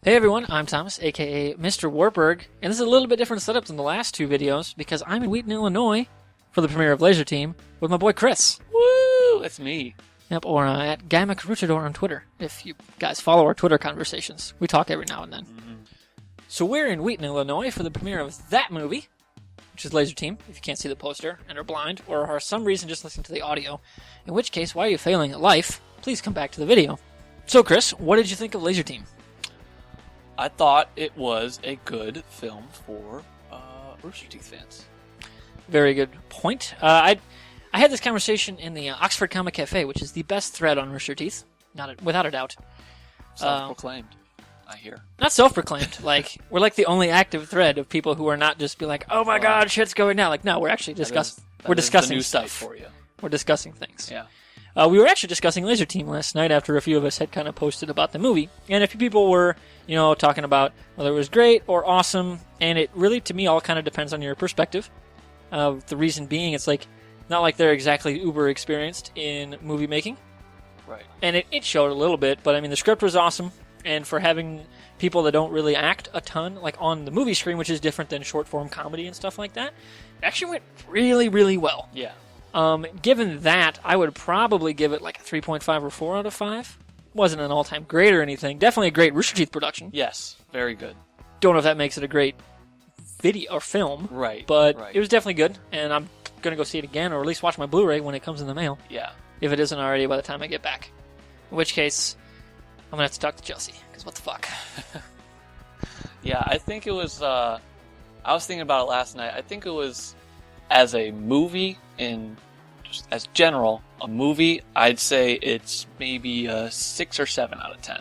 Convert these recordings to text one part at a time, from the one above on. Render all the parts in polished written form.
Hey everyone, I'm Thomas, aka MrWartburg, and this is a little bit different setup than the last two videos because I'm in Wheaton, Illinois for the premiere of Lazer Team with my boy Chris. Woo! That's me. Yep, or at GuyMcRuchador on Twitter, if you guys follow our Twitter conversations. We talk every now and then. Mm-hmm. So we're in Wheaton, Illinois for the premiere of that movie, which is Lazer Team, if you can't see the poster and are blind, or for some reason just listening to the audio, in which case, why are you failing at life? Please come back to the video. So Chris, what did you think of Lazer Team? I thought it was a good film for Rooster Teeth fans. Very good point. I had this conversation in the Oxford Comic Cafe, which is the best thread on Rooster Teeth, without a doubt. Self-proclaimed, I hear. Not self-proclaimed. We're like the only active thread of people who are not just be like, "Oh my God, shit's going down." Like, no, we're actually discussing. We're discussing new stuff site for you. We're discussing things. Yeah. We were actually discussing Lazer Team last night after a few of us had kind of posted about the movie, and a few people were, talking about whether it was great or awesome, and it really, to me, all kind of depends on your perspective. The reason being, it's not like they're exactly uber experienced in movie making. Right. And it showed a little bit, but I mean, the script was awesome, and for having people that don't really act a ton, like on the movie screen, which is different than short form comedy and stuff like that, it actually went really, really well. Yeah. Given that, I would probably give it like a 3.5 or 4 out of 5. Wasn't an all-time great or anything. Definitely a great Rooster Teeth production. Yes, very good. Don't know if that makes it a great video or film. Right. But right. It was definitely good, and I'm going to go see it again, or at least watch my Blu-ray when it comes in the mail. Yeah. If it isn't already by the time I get back. In which case, I'm going to have to talk to Chelsea, because what the fuck. Yeah, I think it was, I was thinking about it last night. I think it was, as a movie, just as general, a movie, I'd say it's maybe a 6 or 7 out of 10.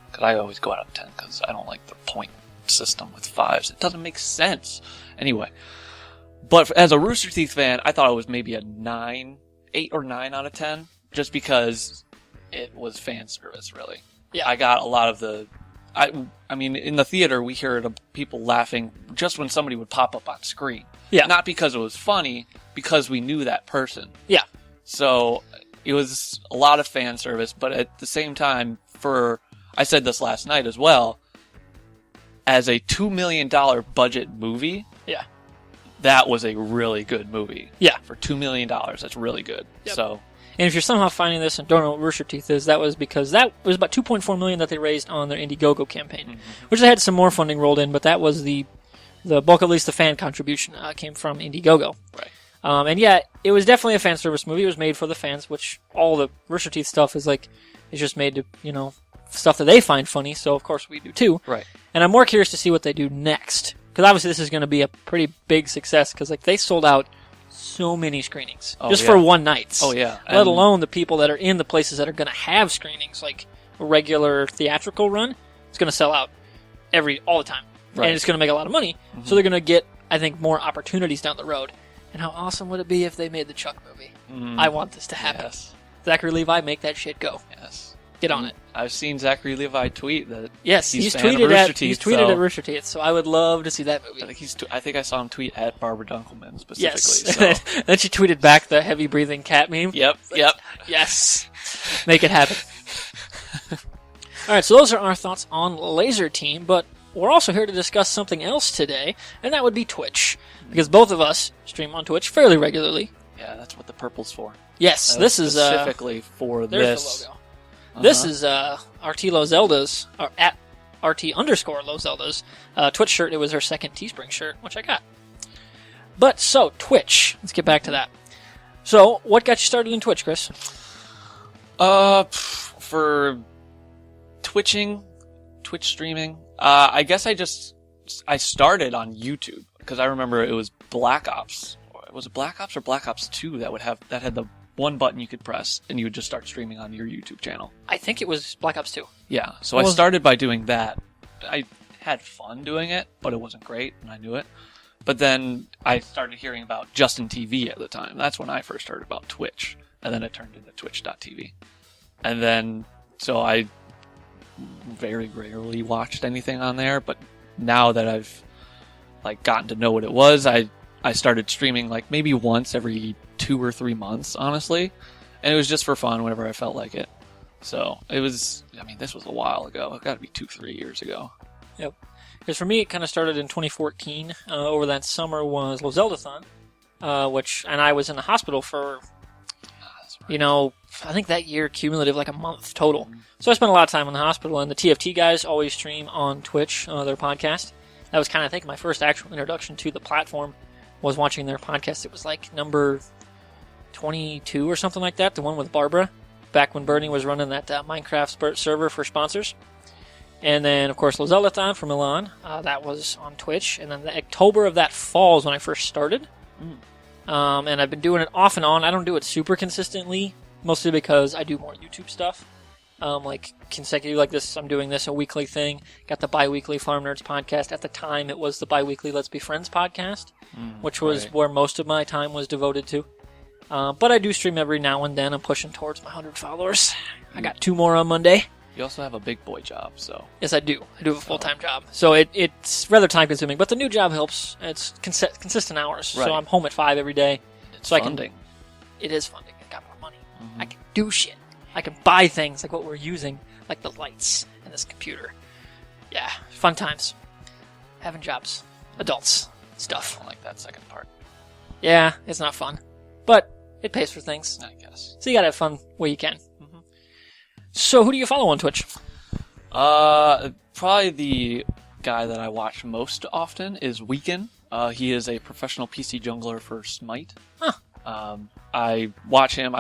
Because I always go out of 10, because I don't like the point system with 5s. It doesn't make sense. Anyway. But as a Rooster Teeth fan, I thought it was maybe a 8 or 9 out of 10. Just because it was fan service, really. Yeah. I got a lot of the... I mean, in the theater, we heard people laughing just when somebody would pop up on screen. Yeah. Not because it was funny, because we knew that person. Yeah. So it was a lot of fan service, but at the same time, I said this last night as well, as a $2 million budget movie, yeah, that was a really good movie. Yeah. For $2 million, that's really good. Yep. So. And if you're somehow finding this and don't know what Rooster Teeth is, that was because that was about $2.4 million that they raised on their Indiegogo campaign, mm-hmm. which they had some more funding rolled in, but that was the bulk, at least the fan contribution, came from Indiegogo. Right. And yeah, it was definitely a fan service movie. It was made for the fans, which all the Rooster Teeth stuff is just made to, stuff that they find funny, so of course we do too. Right. And I'm more curious to see what they do next, because obviously this is going to be a pretty big success, because they sold out so many screenings for one night. Oh yeah. Let alone the people that are in the places that are going to have screenings, like a regular theatrical run. It's going to sell out all the time. Right. And it's going to make a lot of money. Mm-hmm. So they're going to get, I think, more opportunities down the road. And how awesome would it be if they made the Chuck movie? Mm. I want this to happen. Yes. Zachary Levi, make that shit go. Yes. Get on it. I've seen Zachary Levi tweet that he's tweeted at Rooster Teeth, so I would love to see that movie. I think I saw him tweet at Barbara Dunkelman specifically. Yes. So. Then she tweeted back the heavy breathing cat meme. Yep. Yes. Make it happen. Alright, so those are our thoughts on Lazer Team, but we're also here to discuss something else today, and that would be Twitch. Because both of us stream on Twitch fairly regularly. Yeah, that's what the purple's for. Yes, this is specifically for there's this. The logo. Uh-huh. This is RT Lozelda's, or at RT_Lozelda's Twitch shirt. It was her second Teespring shirt, which I got. But, so, Twitch. Let's get back to that. So, what got you started in Twitch, Chris? For Twitch streaming, I guess I started on YouTube, because I remember it was Black Ops. Was it Black Ops or Black Ops 2 that had the one button you could press, and you would just start streaming on your YouTube channel? I think it was Black Ops 2. Yeah, so I started by doing that. I had fun doing it, but it wasn't great, and I knew it. But then I started hearing about Justin TV at the time. That's when I first heard about Twitch, and then it turned into Twitch.tv. And then, so I very rarely watched anything on there, but now that I've gotten to know what it was, I started streaming maybe once every 2 or 3 months, honestly. And it was just for fun whenever I felt like it. So it was, this was a while ago. It got to be 2-3 years ago. Yep. Because for me, it kind of started in 2014. Over that summer was Lazer Team, and I was in the hospital for, I think that year cumulative like a month total. Mm-hmm. So I spent a lot of time in the hospital, and the TFT guys always stream on Twitch, their podcast. That was kind of, I think, my first actual introduction to the platform was watching their podcast. It was like number 22 or something like that, the one with Barbara, back when Bernie was running that Minecraft server for sponsors. And then, of course, Lazer Team from Milan. That was on Twitch. And then the October of that fall is when I first started. And I've been doing it off and on. I don't do it super consistently, mostly because I do more YouTube stuff. Like consecutive, like this, I'm doing this a weekly thing. Got the bi-weekly Farm Nerds podcast. At the time, it was the bi-weekly Let's Be Friends podcast, which was where most of my time was devoted to. But I do stream every now and then. I'm pushing towards my 100 followers. I got 2 more on Monday. You also have a big boy job, so... Yes, I do. I do have a full-time job. So it's rather time-consuming, but the new job helps. It's consistent hours. Right. So I'm home at 5 every day. It's funding. It is funding. I got more money. Mm-hmm. I can do shit. I can buy things like what we're using, like the lights and this computer. Yeah, fun times. Having jobs. Adults. Stuff. I don't like that second part. Yeah, it's not fun. But it pays for things. I guess. So you gotta have fun where you can. Mm-hmm. So who do you follow on Twitch? Probably the guy that I watch most often is Wheaton. He is a professional PC jungler for Smite. Huh. I watch him.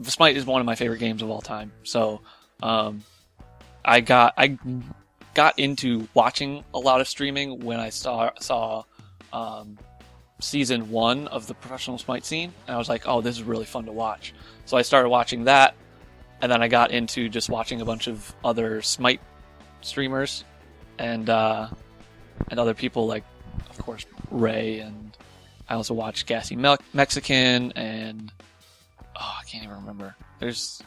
Smite is one of my favorite games of all time. So, I got into watching a lot of streaming when I saw Season 1 of the professional Smite scene, and I was like, oh, this is really fun to watch. So I started watching that, and then I got into just watching a bunch of other Smite streamers, and other people like, of course, Ray, and I also watch Gassy Mexican, and I can't even remember. There's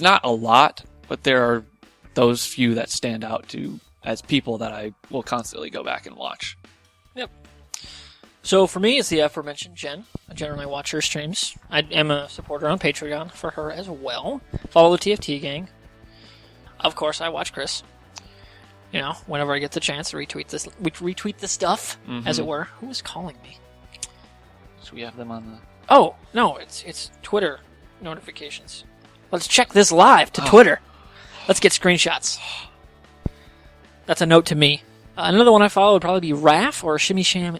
not a lot, but there are those few that stand out as people that I will constantly go back and watch. Yep. So for me, it's the aforementioned Jen. I generally watch her streams. I am a supporter on Patreon for her as well. Follow the TFT gang. Of course, I watch Chris. Whenever I get the chance to retweet the stuff, as it were. Who is calling me? So we have them on the... Oh, no, it's Twitter notifications. Let's check this live to Twitter. Let's get screenshots. That's a note to me. Another one I follow would probably be Raph or Shimmy Sham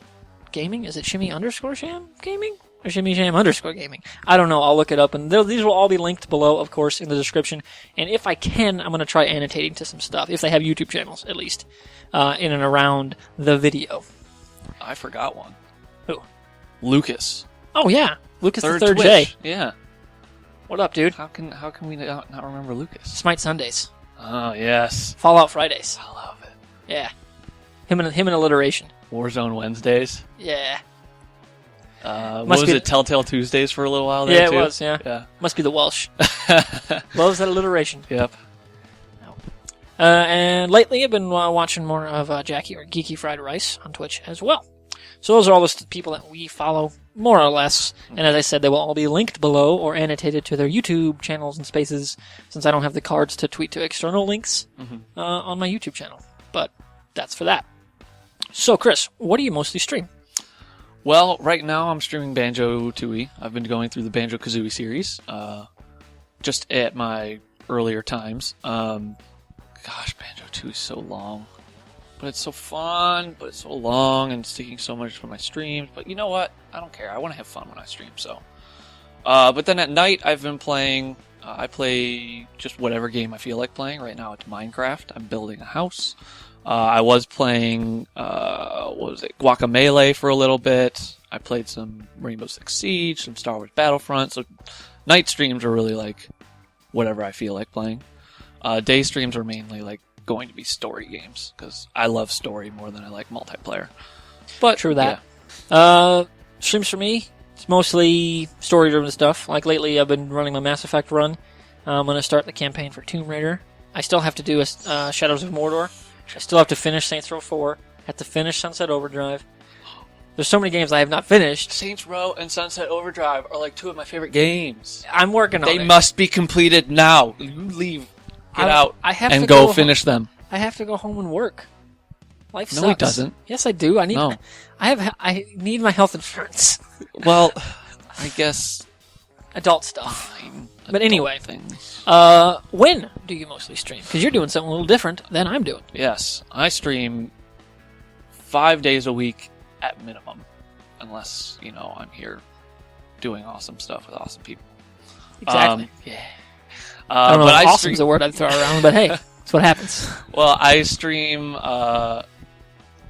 Gaming. Is it Shimmy_Sham Gaming? Or Shimmy Sham_Gaming? I don't know. I'll look it up. And these will all be linked below, of course, in the description. And if I can, I'm going to try annotating to some stuff. If they have YouTube channels, at least. In and around the video. I forgot one. Who? Lucas. Oh, yeah. Lucas the Third Twitch. J. Yeah. What up, dude? How can we not remember Lucas? Smite Sundays. Oh, yes. Fallout Fridays. I love it. Yeah. Him and Alliteration. Warzone Wednesdays. Yeah. What was it? Telltale Tuesdays for a little while there, yeah, too? It was, yeah. Must be the Welsh. Loves that alliteration. Yep. And lately I've been watching more of Jackie or Geeky Fried Rice on Twitch as well. So those are all the people that we follow, more or less. And as I said, they will all be linked below or annotated to their YouTube channels and spaces, since I don't have the cards to tweet to external links on my YouTube channel. But that's for that. So, Chris, what do you mostly stream? Well, right now I'm streaming Banjo-Tooie. I've been going through the Banjo-Kazooie series, just at my earlier times. Gosh, Banjo-Tooie is so long. But it's so fun, but it's so long, and it's taking so much from my streams. But you know what? I don't care. I want to have fun when I stream, so. But then at night, I've been playing... I play just whatever game I feel like playing. Right now, it's Minecraft. I'm building a house. I was playing, Guacamelee for a little bit. I played some Rainbow Six Siege, some Star Wars Battlefront. So night streams are really like whatever I feel like playing. Day streams are mainly like going to be story games, because I love story more than I like multiplayer. But true that. Yeah. Streams for me, it's mostly story-driven stuff. Like lately, I've been running my Mass Effect run. I'm going to start the campaign for Tomb Raider. I still have to do Shadows of Mordor. I still have to finish Saints Row 4. I have to finish Sunset Overdrive. There's so many games I have not finished. Saints Row and Sunset Overdrive are like two of my favorite games. I'm working on it. They must be completed now. You leave, get out, I have and to go finish them. I have to go home and work. Life sucks. No, he doesn't. Yes, I do. I need. No. I need my health insurance. Well, I guess Adult stuff. fine. But anyway, Things. when do you mostly stream? Because you're doing something a little different than I'm doing. Yes, I stream 5 days a week at minimum, unless I'm here doing awesome stuff with awesome people. Exactly. Yeah. I don't know but if awesome's a word I'd throw around, but hey, that's what happens. Well, I stream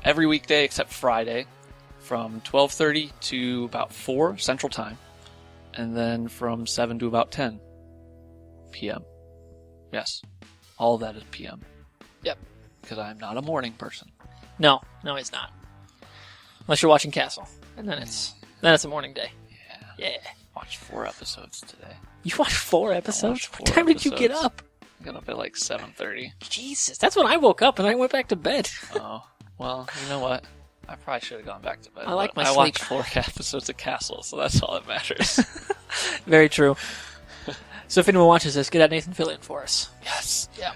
every weekday except Friday from 12:30 to about 4 Central Time, and then from 7 to about 10 p.m. Yes, all of that is p.m. Yep. Because I'm not a morning person. No, it's not. Unless you're watching Castle, and then it's a morning day. Yeah. Yeah. Watched 4 episodes today. You watched 4 episodes? watched 4 What time did you get episodes. up? I got up at like 7:30. Jesus, that's when I woke up and I went back to bed. Oh, well, you know what? I probably should have gone back to bed. I like but my I sleep. watched 4 episodes of Castle, so that's all that matters. Very true. So if anyone watches this, get at Nathan Fillion for us. Yes. Yeah.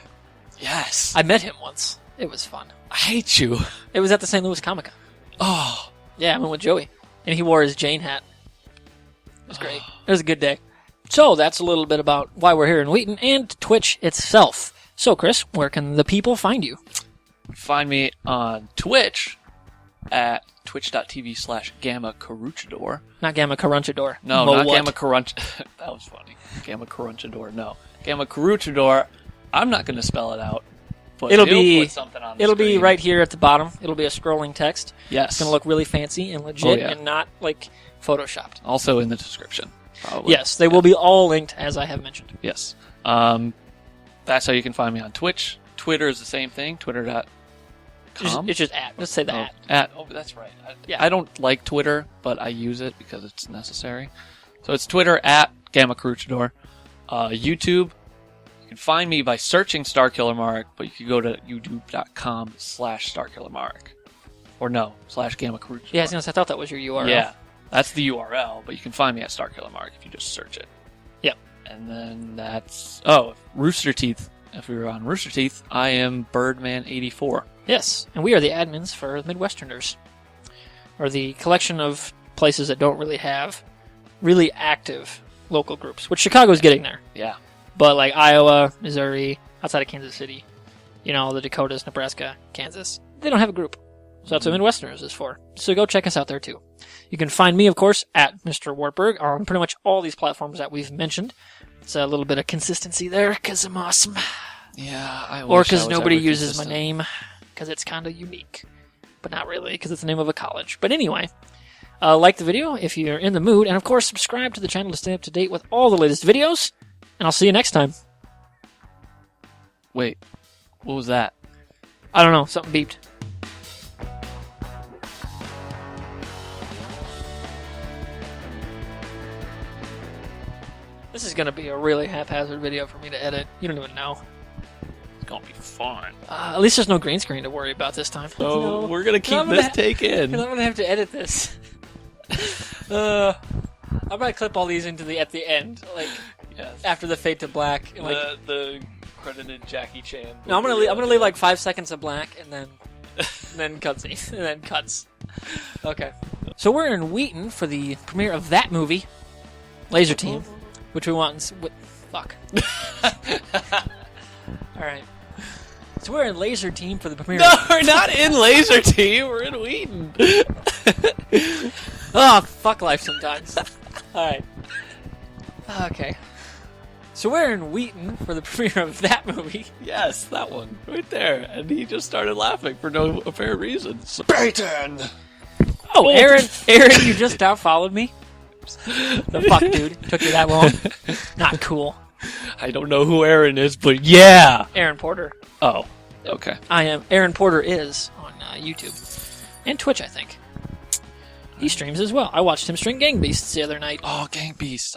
Yes. I met him once. It was fun. I hate you. It was at the St. Louis Comic-Con. Oh. Yeah, I went with Joey. And he wore his Jane hat. It was great. It was a good day. So that's a little bit about why we're here in Wheaton and Twitch itself. So, Chris, where can the people find you? Find me on Twitch at twitch.tv/Gamma Caruchador. Not Gamma Carunchador. No, Mo not what? Gamma Carunch. That was funny. Gamma Caruchador. No, Gamma Caruchador. I'm not going to spell it out. But It'll he'll be- put something on the It'll be screen. right here at the bottom. It'll be a scrolling text. Yes. It's going to look really fancy and legit Oh, yeah. and not, like, photoshopped. Also in the description. Probably. Yes, they will be all linked, as I have mentioned. Yes. That's how you can find me on Twitch. Twitter is the same thing. Twitter.com. It's just at. Just say the at. Oh, that's right. Yeah. I don't like Twitter, but I use it because it's necessary. So it's Twitter at Gamma Caruchador. YouTube, you can find me by searching Starkiller Mark, but you can go to youtube.com/StarkillerMark. Or no, /Gamma Caruchador. Yeah, I thought that was your URL. Yeah, that's the URL, but you can find me at Starkiller Mark if you just search it. Yep. And then that's... Rooster Teeth. If we were on Rooster Teeth, I am Birdman84. Yes, and we are the admins for Midwesterners, or the collection of places that don't really have really active local groups, which Chicago's getting there. Yeah. But like Iowa, Missouri, outside of Kansas City, the Dakotas, Nebraska, Kansas, they don't have a group. So that's what Midwesterners is for. So go check us out there too. You can find me, of course, at MrWartburg on pretty much all these platforms that we've mentioned. It's a little bit of consistency there because I'm awesome. Yeah, I wish Or I because was nobody ever uses my consistent. name, because it's kind of unique. But not really, because it's the name of a college. But anyway, like the video if you're in the mood, and of course subscribe to the channel to stay up to date with all the latest videos, and I'll see you next time. Wait, what was that? I don't know, something beeped. This is going to be a really haphazard video for me to edit. You don't even know. It's gonna be fun. At least there's no green screen to worry about this time. So No. we're gonna keep I'm gonna this ha- take in. Because I'm going to have to edit this. I'm going to clip all these at the end, like Yes. after the fade to black. And, like, the credited Jackie Chan. no, I'm gonna leave like 5 seconds of black and then cutscene and then cuts. Okay. So we're in Wheaton for the premiere of that movie, Lazer Team, which we want. Fuck. All right. So we're in Lazer Team for the premiere. No, we're not in Lazer Team. We're in Wheaton. Oh, fuck life sometimes. All right. Okay. So we're in Wheaton for the premiere of that movie. Yes, that one right there. And he just started laughing for no apparent reason. Spartan. Oh, Aaron, you just out-followed me? The fuck, dude? Took you that long? Not cool. I don't know who Aaron is, but yeah. Aaron Porter. Oh, okay. I am. Aaron Porter is on YouTube. And Twitch, I think. He streams as well. I watched him string Gang Beasts the other night. Oh, Gang Beasts.